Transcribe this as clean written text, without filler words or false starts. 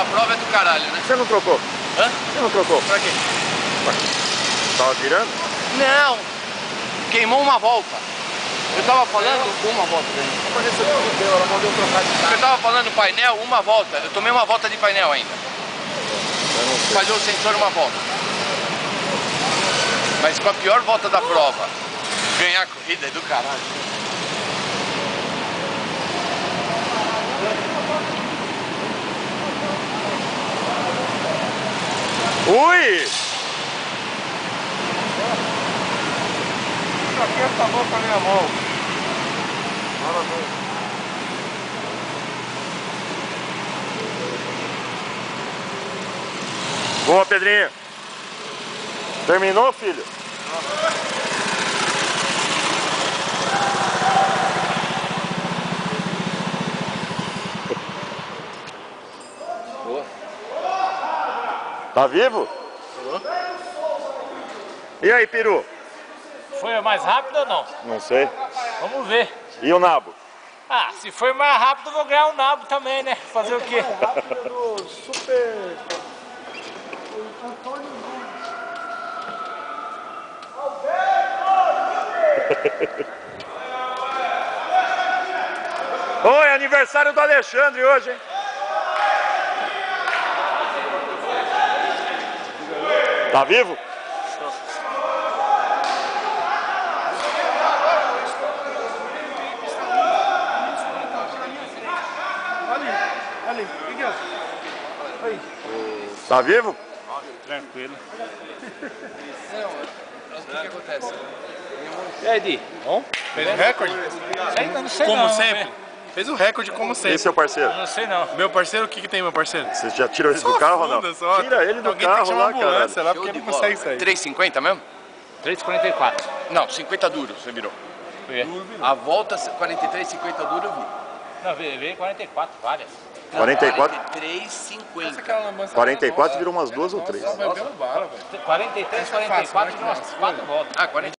da prova é do caralho, né? Você não trocou? Hã? Você não trocou? Pra quê? Tava virando? Não! Queimou uma volta. Eu tava falando uma volta, né? Ela mandou eu trocar de carro. Eu tava falando painel, uma volta. Eu tomei uma volta de painel ainda. Falhou o sensor uma volta. Mas com a pior volta da prova, ganhar a corrida é do caralho. Ui! Isso aqui acabou com a minha mão. Parabéns. Boa, Pedrinho. Terminou, filho? Boa. Tá vivo? E aí, peru? Foi mais rápido ou não? Não sei. Vamos ver. E o nabo? Ah, se for mais rápido eu vou ganhar um nabo também, né? Fazer o quê? Super... Oi, aniversário do Alexandre hoje, hein? Tá vivo? Ali, Miguel. Aí. Tá vivo? Tranquilo. O que acontece? E aí, Di? Bom? Fez o recorde? Não sei Como não, sempre. Fez o recorde como sempre. Esse é o parceiro. Não sei não. Meu parceiro, o que tem, meu parceiro? Você já tirou ele do carro ou não? Funda, só. Tira ele do Alguém tem que carro chamar lá, ambulância cara. lá, porque ele não consegue sair. 3,50 mesmo? 3,44. Não, 50 duro você virou. A volta 43, 50 duro eu vi. Não, veio 44, várias. 44? 43,50. 44 virou umas duas ou três. Só bebendo bala, velho. 43, 44 de umas 4 voltas. Ah, 40.